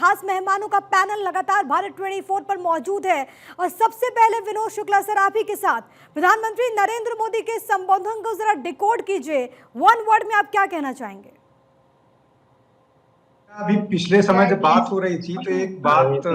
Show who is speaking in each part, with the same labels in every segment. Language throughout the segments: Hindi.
Speaker 1: खास मेहमानों का पैनल लगातार भारत 24 पर मौजूद है और सबसे पहले विनोद शुक्ला सर आप ही के साथ प्रधानमंत्री नरेंद्र मोदी के संबोधन को जरा डिकोड कीजिए, वन वर्ड में आप क्या कहना चाहेंगे?
Speaker 2: अभी पिछले समय जब बात हो रही थी तो एक बात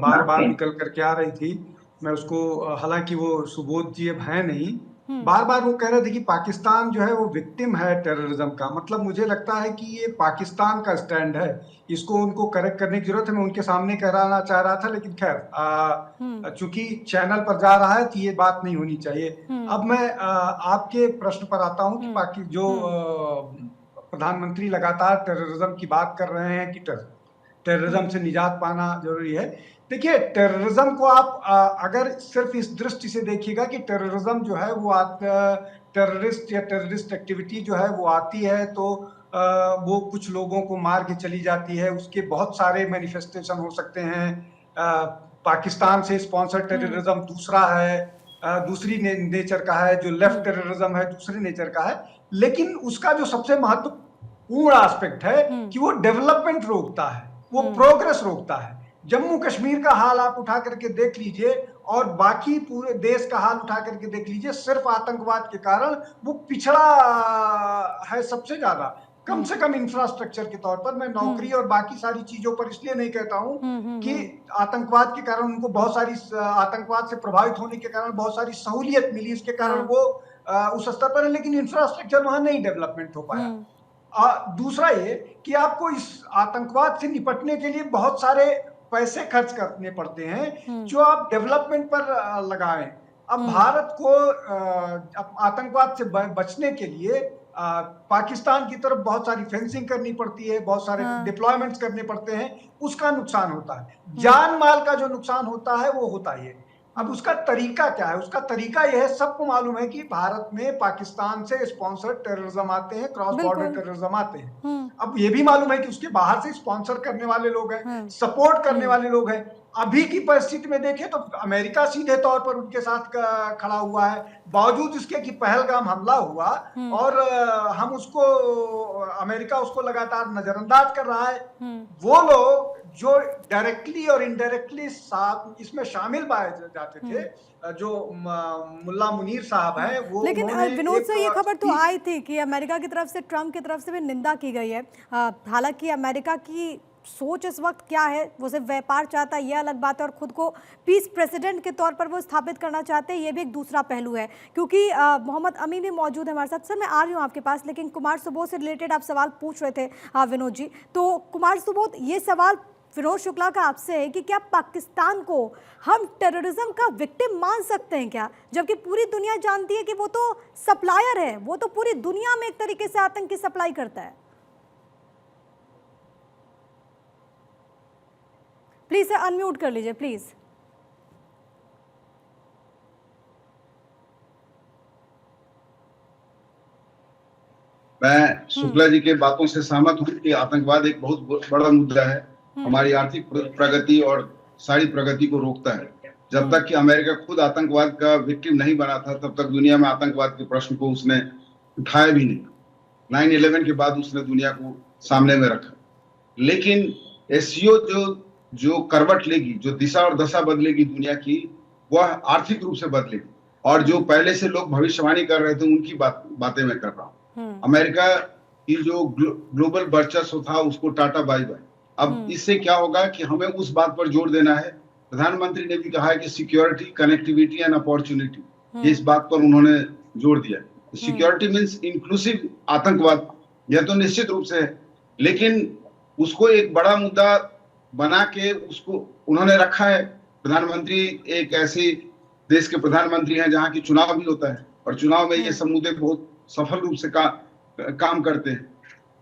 Speaker 2: बार बार निकल करके आ रही थी। मैं उसको, हालांकि वो सुबोध जी अब हैं नहीं, बार बार वो कह रहे थे कि पाकिस्तान जो है वो विक्टिम है टेररिज्म का। मतलब मुझे लगता है कि ये पाकिस्तान का स्टैंड है, इसको उनको करेक्ट करने की जरूरत है। मैं उनके सामने कहना चाह रहा था, लेकिन खैर चूंकि चैनल पर जा रहा है तो ये बात नहीं होनी चाहिए। अब मैं आपके प्रश्न पर आता हूँ कि बाकी जो प्रधानमंत्री लगातार टेररिज्म की बात कर रहे हैं कि टेररिज्म से निजात पाना जरूरी है। देखिए, टेररिज्म को आप अगर सिर्फ इस दृष्टि से देखिएगा कि टेररिज्म जो है वो टेररिस्ट या टेररिस्ट एक्टिविटी जो है वो आती है तो वो कुछ लोगों को मार के चली जाती है, उसके बहुत सारे मैनिफेस्टेशन हो सकते हैं। पाकिस्तान से स्पॉन्सर्ड टेररिज्म दूसरा है, दूसरी नेचर का है, जो लेफ्ट टेररिज्म है दूसरे नेचर का है। लेकिन उसका जो सबसे महत्वपूर्ण एस्पेक्ट है कि वो डेवलपमेंट रोकता है, वो प्रोग्रेस रोकता है। जम्मू कश्मीर का हाल आप उठा करके देख लीजिए और बाकी पूरे देश का हाल उठा करके देख लीजिए, सिर्फ आतंकवाद के कारण वो पिछड़ा है सबसे ज्यादा। कम से कम इंफ्रास्ट्रक्चर के तौर पर, मैं नौकरी और बाकी सारी चीजों पर इसलिए नहीं कहता हूं कि आतंकवाद के कारण उनको बहुत सारी, आतंकवाद से प्रभावित होने के कारण बहुत सारी सहूलियत मिली, इसके कारण वो उस स्तर पर है, लेकिन इंफ्रास्ट्रक्चर वहां नहीं डेवलपमेंट हो पाया। दूसरा ये कि आपको इस आतंकवाद से निपटने के लिए बहुत सारे पैसे खर्च करने पड़ते हैं जो आप डेवलपमेंट पर लगाएं। अब भारत को आतंकवाद से बचने के लिए पाकिस्तान की तरफ बहुत सारी फेंसिंग करनी पड़ती है, बहुत सारे डिप्लॉयमेंट्स करने पड़ते हैं, उसका नुकसान होता है। जान माल का जो नुकसान होता है वो होता ही है। अब उसका तरीका क्या है? उसका तरीका यह है, सबको मालूम है कि भारत में पाकिस्तान से स्पॉन्सर्ड टेररिज्म आते हैं, क्रॉस बॉर्डर टेररिज्म आते हैं। अब ये भी मालूम है कि उसके बाहर से स्पॉन्सर करने वाले लोग हैं, सपोर्ट करने वाले लोग हैं। अभी की परिस्थिति में देखें तो अमेरिका सीधे तौर पर उनके साथ खड़ा हुआ है, बावजूद इसके कि पहलगाम हमला हुआ और हम उसको, अमेरिका उसको लगातार नजरअंदाज कर रहा है। वो लोग जो डायरेक्टली और इनडायरेक्टली साथ इसमें शामिल पाए जाते थे, जो मुल्ला मुनीर साहब हैं, वो,
Speaker 1: लेकिन विनोद से ये खबर तो आई थी कि अमेरिका की तरफ से, ट्रंप की तरफ से भी निंदा की गई है। हालांकि अमेरिका की सोच इस वक्त क्या है, वो सिर्फ व्यापार चाहता है ये अलग बात है, और खुद को पीस प्रेसिडेंट के तौर पर वो स्थापित करना चाहते हैं, ये भी एक दूसरा पहलू है। क्योंकि मोहम्मद अमीन भी मौजूद है हमारे साथ। सर मैं आ रही हूँ आपके पास, लेकिन कुमार सुबोध से रिलेटेड आप सवाल पूछ रहे थे विनोद जी, तो कुमार सुबोध, ये सवाल विनोद शुक्ला का आपसे है कि क्या पाकिस्तान को हम टेररिज्म का विक्टिम मान सकते हैं क्या, जबकि पूरी दुनिया जानती है कि वो तो सप्लायर है, वो तो पूरी दुनिया में एक तरीके से आतंक की सप्लाई करता है। प्लीज अनम्यूट कर लीजिए प्लीज।
Speaker 3: मैं शुक्ला जी के बातों से सहमत हूं कि आतंकवाद एक बहुत बड़ा मुद्दा है, हमारी आर्थिक प्रगति और सारी प्रगति को रोकता है। जब तक कि अमेरिका खुद आतंकवाद का विक्टिम नहीं बना था, तब तक दुनिया में आतंकवाद के प्रश्न को उसने उठाया भी नहीं। 9/11 के बाद उसने दुनिया को सामने में रखा। लेकिन एससीओ जो करवट लेगी, जो दिशा और दशा बदलेगी दुनिया की, वह आर्थिक रूप से बदलेगी। और जो पहले से लोग भविष्यवाणी कर रहे थे उनकी बातें मैं कर रहा हूँ। अमेरिका की जो ग्लोबल वर्चस्व था उसको टाटा बाय बाय। अब इससे क्या होगा कि हमें उस बात पर जोर देना है। प्रधानमंत्री ने भी कहा है कि सिक्योरिटी, कनेक्टिविटी एंड अपॉर्चुनिटी, इस बात पर उन्होंने जोर दिया। सिक्योरिटी मीन्स इंक्लूसिव आतंकवाद, यह तो निश्चित रूप से है, लेकिन उसको एक बड़ा मुद्दा बना के उसको उन्होंने रखा है। प्रधानमंत्री एक ऐसे देश के प्रधानमंत्री हैं जहां की चुनाव भी होता है और चुनाव में ये सब मुद्दे बहुत सफल रूप से काम करते हैं।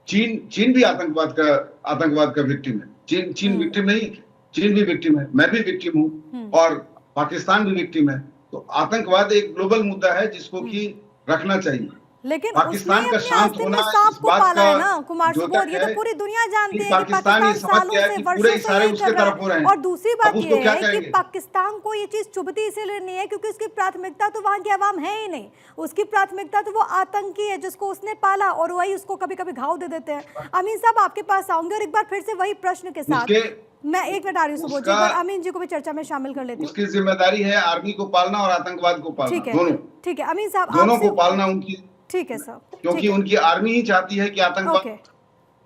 Speaker 3: चीन भी आतंकवाद का विक्टिम है। चीन विक्टिम नहीं, चीन भी विक्टिम है, मैं भी विक्टिम हूँ और पाकिस्तान भी विक्टिम है। तो आतंकवाद एक ग्लोबल मुद्दा है जिसको कि रखना चाहिए।
Speaker 1: लेकिन
Speaker 3: पाकिस्तान
Speaker 1: उसने
Speaker 3: का
Speaker 1: अपने
Speaker 3: शांत
Speaker 1: आस्तीन
Speaker 3: होना
Speaker 1: में सांप
Speaker 3: इस
Speaker 1: को
Speaker 3: बात
Speaker 1: पाला
Speaker 3: का
Speaker 1: है ना कुमार
Speaker 3: द्योतक
Speaker 1: सुबोध, ये तो
Speaker 3: है
Speaker 1: पूरी दुनिया जानती
Speaker 3: कि
Speaker 1: है कि
Speaker 3: पाकिस्तान ये
Speaker 1: पाकिस्तान
Speaker 3: समझ
Speaker 1: सालों
Speaker 3: गया
Speaker 1: से
Speaker 3: कि पूरे
Speaker 1: वर्षों से
Speaker 3: इशारे
Speaker 1: यही
Speaker 3: उसके
Speaker 1: कर रहा
Speaker 3: तरफ हो रहे
Speaker 1: है।
Speaker 3: हैं।
Speaker 1: और दूसरी
Speaker 3: अब
Speaker 1: बात
Speaker 3: उसको
Speaker 1: ये
Speaker 3: क्या
Speaker 1: है कि
Speaker 3: कहेंगे?
Speaker 1: पाकिस्तान को ये चीज चुभती इसीलिए नहीं है क्योंकि उसकी प्राथमिकता तो वहां की आवाम है ही नहीं, उसकी प्राथमिकता तो वो आतंकी है जिसको उसने पाला, और वही उसको कभी कभी घाव दे देते हैं। अमीन साहब आपके पास आऊंगे और एक बार फिर से वही प्रश्न के साथ
Speaker 3: उसके
Speaker 1: मैं एक मिनट आ रही हूँ सुबोध जी, एक
Speaker 3: उसका
Speaker 1: बार अमीन जी को भी चर्चा में शामिल कर लेती हूँ।
Speaker 3: उसकी जिम्मेदारी है आर्मी को पालना और आतंकवाद को पालना,
Speaker 1: ठीक है,
Speaker 3: दोनों
Speaker 1: ठीक है अमीन साहब
Speaker 3: दोनों
Speaker 1: आपसे।
Speaker 3: को पालना उनकी,
Speaker 1: ठीक है सर,
Speaker 3: क्योंकि
Speaker 1: ठीक है,
Speaker 3: उनकी आर्मी ही चाहती है कि आतंकवाद।
Speaker 1: ओके,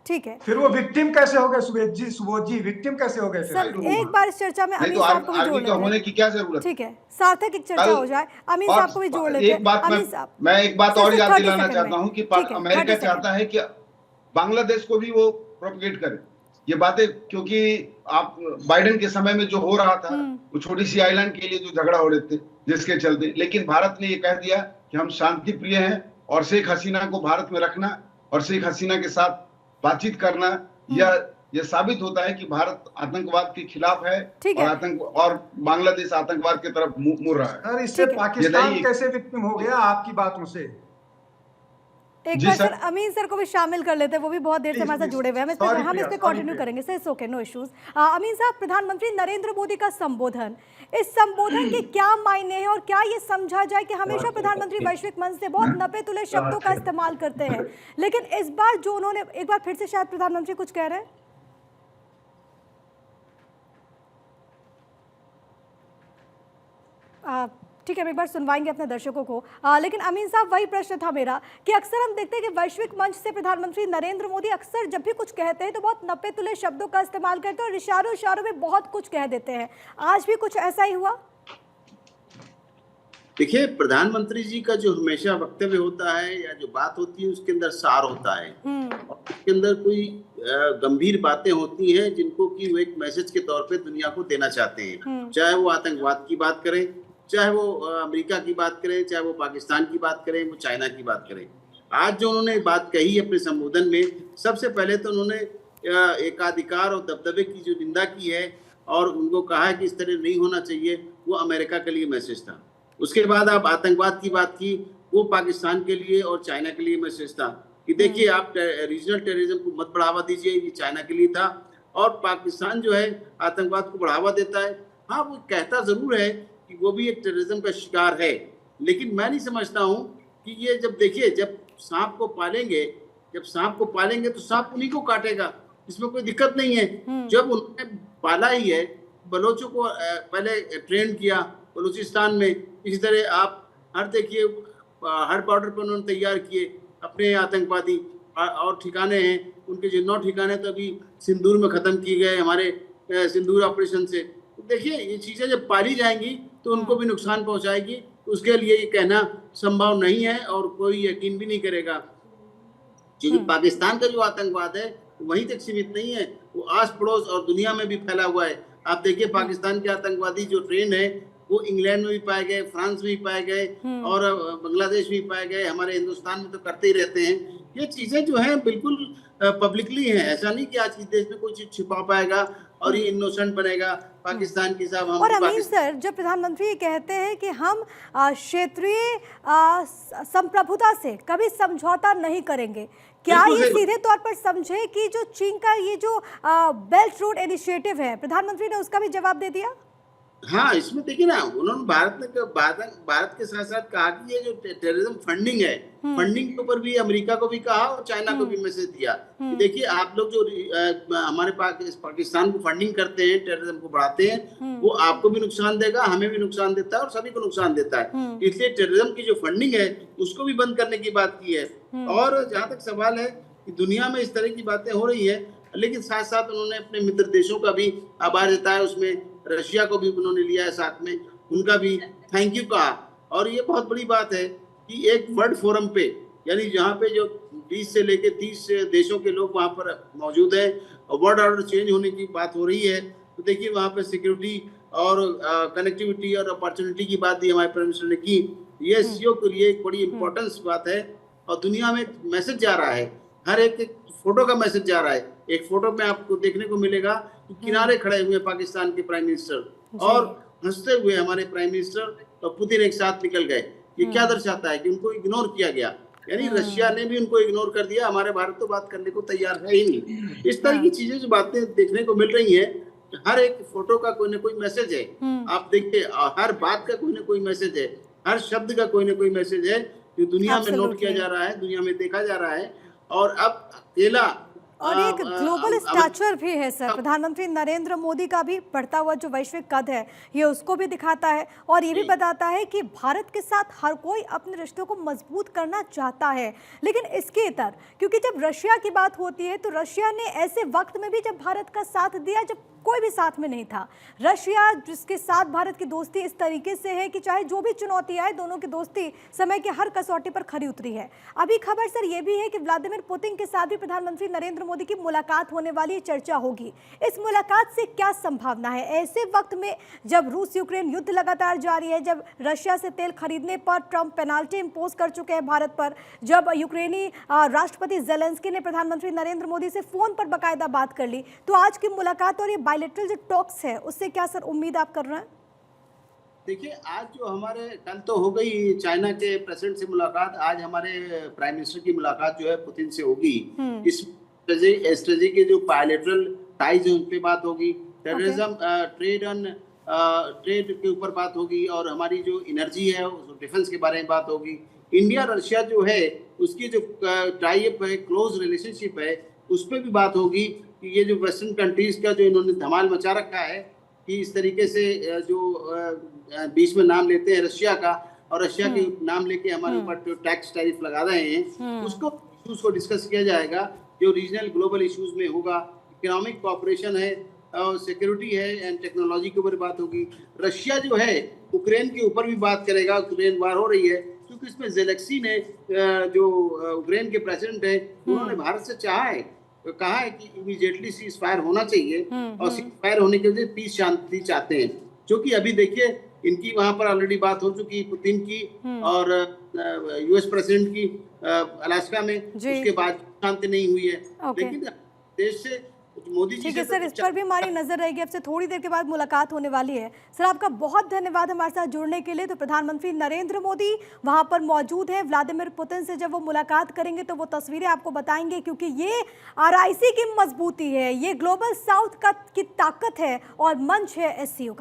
Speaker 1: ठीक है
Speaker 2: फिर वो विक्टिम कैसे हो गए सुबोध जी विक्टिम कैसे हो गए फिर?
Speaker 1: सर। एक बार इस चर्चा में
Speaker 3: नहीं
Speaker 1: अमीन
Speaker 3: तो
Speaker 1: साहब को भी जोड़
Speaker 3: आर्मी का
Speaker 1: लेते हैं।
Speaker 3: होने की क्या जरूरत है?
Speaker 1: ठीक है, सार्थक एक चर्चा
Speaker 3: कल
Speaker 1: हो जाए, अमीन
Speaker 3: और
Speaker 1: साहब को भी जोड़ लेते
Speaker 3: एक बात
Speaker 1: हैं। अमीन साहब
Speaker 3: मैं एक बात
Speaker 1: सिर्फ
Speaker 3: और याद
Speaker 1: 30
Speaker 3: दिलाना
Speaker 1: सेकंड
Speaker 3: चाहता
Speaker 1: में,
Speaker 3: हूं कि
Speaker 1: ठीक है,
Speaker 3: अमेरिका
Speaker 1: 30 सेकंड।
Speaker 3: चाहता है कि बांग्लादेश को भी वो प्रोपगेट करे ये बातें, क्योंकि आप बाइडेन के समय में जो हो रहा था वो छोटी सी आइलैंड के लिए जो झगड़ा हो रहे थे जिसके चलते, लेकिन भारत ने ये कह दिया कि हम शांति प्रिय हैं और शेख हसीना को भारत में रखना और शेख हसीना के साथ बातचीत करना, यह साबित होता है कि भारत आतंकवाद के खिलाफ है और बांग्लादेश आतंकवाद की तरफ मुड़ रहा है।
Speaker 2: सर इससे पाकिस्तान कैसे विक्टिम हो गया आपकी बातों से?
Speaker 1: एक बार सर अमीन सर को भी शामिल कर लेते हैं, वो भी बहुत देर से हमारे साथ जुड़े हुए हैं। हम इस पे कंटिन्यू करेंगे sir, it's okay, no issues. Amin साहब, प्रधानमंत्री नरेंद्र मोदी का संबोधन, इस संबोधन के क्या मायने हैं और क्या ये समझा जाए कि हमेशा प्रधानमंत्री वैश्विक मंच से बहुत नपे तुले शब्दों का इस्तेमाल करते हैं, लेकिन इस बार जो उन्होंने, एक बार फिर से शायद प्रधानमंत्री कुछ कह रहे हैं। ठीक है, हम एक बार सुनवाएंगे अपने दर्शकों को। लेकिन अमीन साहब, वही प्रश्न था मेरा कि अक्सर हम देखते हैं कि वैश्विक मंच से प्रधानमंत्री नरेंद्र मोदी अक्सर जब भी कुछ कहते हैं तो बहुत नपे तुले शब्दों का इस्तेमाल करते हैं और इशारों इशारों में बहुत कुछ कह देते हैं। आज भी कुछ ऐसा ही हुआ?
Speaker 4: देखिए, प्रधानमंत्री जी का जो हमेशा वक्तव्य होता है या जो बात होती है उसके अंदर सार होता है और उसके अंदर कोई गंभीर बातें होती हैं जिनको कि वो एक मैसेज के तौर पे दुनिया को देना चाहते हैं। चाहे वो आतंकवाद की बात करें, चाहे वो अमेरिका की बात करें, चाहे वो पाकिस्तान की बात करें, वो चाइना की बात करें। आज जो उन्होंने बात कही अपने संबोधन में, सबसे पहले तो उन्होंने एकाधिकार और दबदबे की जो निंदा की है और उनको कहा है कि इस तरह नहीं होना चाहिए, वो अमेरिका के लिए मैसेज था। उसके बाद आप आतंकवाद की बात की, वो पाकिस्तान के लिए और चाइना के लिए मैसेज था कि देखिए आप रीजनल टेररिज्म को मत बढ़ावा दीजिए, ये चाइना के लिए था। और पाकिस्तान जो है आतंकवाद को बढ़ावा देता है, हाँ वो कहता जरूर है कि वो भी एक टेररिज्म का शिकार है, लेकिन मैं नहीं समझता हूँ कि ये जब देखिए जब सांप को पालेंगे तो सांप उन्हीं को काटेगा, इसमें कोई दिक्कत नहीं है। जब उन्होंने पाला ही है, बलोचों को पहले ट्रेन किया बलूचिस्तान में, इसी तरह आप देखिए हर बॉर्डर पर उन्होंने तैयार किए अपने आतंकवादी और ठिकाने हैं उनके, जो 9 ठिकाने तो अभी सिंदूर में ख़त्म किए गए हमारे सिंदूर ऑपरेशन से। तो देखिए ये चीज़ें जब पाली जाएंगी तो उनको भी नुकसान पहुंचाएगी, उसके लिए ये कहना संभव नहीं है और कोई यकीन भी नहीं करेगा। क्योंकि पाकिस्तान का जो आतंकवाद है वहीं तक सीमित नहीं है, वो आस पड़ोस और दुनिया में भी फैला हुआ है। आप देखिए पाकिस्तान के आतंकवादी जो ट्रेन है वो इंग्लैंड में भी पाए गए, फ्रांस में भी पाए गए और बांग्लादेश में भी पाए गए, हमारे हिंदुस्तान में तो करते ही रहते हैं। ये चीजें जो हैं बिल्कुल पब्लिकली हैं, ऐसा नहीं कि आज के देश में कोई चीज छिपा पाएगा और ये इनोसेंट बनेगा पाकिस्तान की साहब। हम
Speaker 1: और अमीन सर, जब प्रधानमंत्री ये कहते हैं कि हम क्षेत्रीय संप्रभुता से कभी समझौता नहीं करेंगे, क्या ये सीधे तौर पर समझे कि जो चीन का ये जो बेल्ट रोड इनिशिएटिव है, प्रधानमंत्री ने उसका भी जवाब दे दिया?
Speaker 4: हाँ, इसमें देखिए ना, उन्होंने भारत के साथ साथ कहा कि ये जो टेररिज्म फंडिंग है, फंडिंग के ऊपर भी अमेरिका को भी कहा और चाइना को भी मैसेज दिया कि देखिए आप लोग जो हमारे पाकिस्तान को फंडिंग करते हैं, टेररिज्म को बढ़ाते हैं, वो आपको भी नुकसान देगा, हमें भी नुकसान देता है और सभी को नुकसान देता है। इसलिए टेररिज्म की जो फंडिंग है उसको भी बंद करने की बात की है। और जहाँ तक सवाल है कि दुनिया में इस तरह की बातें हो रही है, लेकिन साथ साथ उन्होंने अपने मित्र देशों का भी आभार जताया, उसमें रशिया को भी उन्होंने लिया है साथ में, उनका भी थैंक यू कहा। और ये बहुत बड़ी बात है कि एक वर्ल्ड फोरम पे, यानी जहाँ पे जो 20 से लेके 30 देशों के लोग वहाँ पर मौजूद हैं और वर्ल्ड ऑर्डर चेंज होने की बात हो रही है, तो देखिए वहाँ पे सिक्योरिटी और कनेक्टिविटी और अपॉर्चुनिटी की बात भी हमारे प्राइम मिनिस्टर ने की। ये सीओ के लिए एक बड़ी इंपॉर्टेंस बात है और दुनिया में मैसेज जा रहा है, हर एक फोटो का मैसेज जा रहा है। एक फोटो में आपको देखने को मिलेगा कि किनारे खड़े हुए पाकिस्तान के प्राइम मिनिस्टर और हंसते हुए हमारे प्राइम मिनिस्टर और पुतिन एक साथ निकल गए। ये क्या दर्शाता है कि उनको इग्नोर किया गया। यानी रशिया ने भी उनको इग्नोर कर दिया, हमारे भारत तो बात करने को तैयार है ही नहीं। इस तरह की चीजें जो बातें देखने को मिल रही हैं, हर एक फोटो का कोई ना कोई मैसेज है। आप देखिए, हर बात का कोई ना कोई मैसेज है, हर शब्द का कोई ना कोई मैसेज है जो दुनिया में नोट किया जा रहा है, दुनिया में देखा जा रहा है। और अब अकेला
Speaker 1: और एक ग्लोबल स्टैचर भी है सर, प्रधानमंत्री नरेंद्र मोदी का भी बढ़ता हुआ जो वैश्विक कद है ये उसको भी दिखाता है और ये भी बताता है कि भारत के साथ हर कोई अपने रिश्तों को मजबूत करना चाहता है। लेकिन इसके इतर, क्योंकि जब रशिया की बात होती है तो रशिया ने ऐसे वक्त में भी जब भारत का साथ दिया जब कोई भी साथ में नहीं था, रशिया जिसके साथ भारत की दोस्ती इस तरीके से है कि चाहे जो भी चुनौती आए, दोनों की दोस्ती समय की हर कसौटी पर खरी उतरी है। अभी खबर सर ये भी है कि व्लादिमीर पुतिन के साथ भी प्रधानमंत्री नरेंद्र मोदी की मुलाकात होने वाली, चर्चा होगी। इस मुलाकात से क्या संभावना है ऐसे वक्त में जब रूस यूक्रेन युद्ध लगातार जारी है, जब रशिया से तेल खरीदने पर ट्रंप पेनाल्टी इंपोज कर चुके हैं भारत पर, जब यूक्रेनी राष्ट्रपति जेलेंस्की ने प्रधानमंत्री नरेंद्र मोदी से फोन पर बाकायदा बात कर ली, तो आज की मुलाकात और ये बायलैटरल जो टॉक्स है उससे क्या सर उम्मीद आप कर रहे हैं?
Speaker 4: देखिए, आज जो हमारे कल तो हो गई चाइना के प्रेसिडेंट से मुलाकात, आज हमारे प्राइम मिनिस्टर की मुलाकात जो है पुतिन से होगी। इस स्ट्रेटजी के जो बायलैटरल टाइज है उन पे बात होगी, टेररिज्म, ट्रेड के ऊपर बात होगी और हमारी जो एनर्जी है डिफेंस के बारे में बात होगी। इंडिया रशिया जो है उसकी जो टाइप है, क्लोज रिलेशनशिप है, उस पर भी बात होगी कि ये जो वेस्टर्न कंट्रीज का जो इन्होंने धमाल मचा रखा है कि इस तरीके से जो बीच में नाम लेते हैं रशिया का और रशिया के नाम लेके हमारे ऊपर जो टैक्स टैरिफ लगा रहे हैं, उसको इश्यूज को डिस्कस किया जाएगा जो रीजनल ग्लोबल इश्यूज में होगा। इकोनॉमिक कॉपरेशन है और सिक्योरिटी है एंड टेक्नोलॉजी के ऊपर बात होगी। रशिया जो है यूक्रेन के ऊपर भी बात करेगा, यूक्रेन वार हो रही है, क्योंकि इसमें जेलेंस्की ने जो यूक्रेन के प्रेसिडेंट है उन्होंने भारत से चाहा है, कहा है कि इमीडिएटली सीज फायर होना चाहिए और सीज फायर होने के लिए पीस शांति चाहते हैं, जो कि अभी देखिए इनकी वहां पर ऑलरेडी बात हो चुकी पुतिन की और यूएस प्रेसिडेंट की अलास्का में, उसके बाद शांति नहीं हुई है। लेकिन देश से मोदी जी
Speaker 1: ठीक है सर, इस पर भी हमारी नजर रहेगी। आपसे थोड़ी देर के बाद मुलाकात होने वाली है। सर आपका बहुत धन्यवाद हमारे साथ जुड़ने के लिए। तो प्रधानमंत्री नरेंद्र मोदी वहां पर मौजूद है, व्लादिमीर पुतिन से जब वो मुलाकात करेंगे तो वो तस्वीरें आपको बताएंगे, क्योंकि ये आरआईसी की मजबूती है, ये ग्लोबल साउथ की ताकत है और मंच है एससीओ का।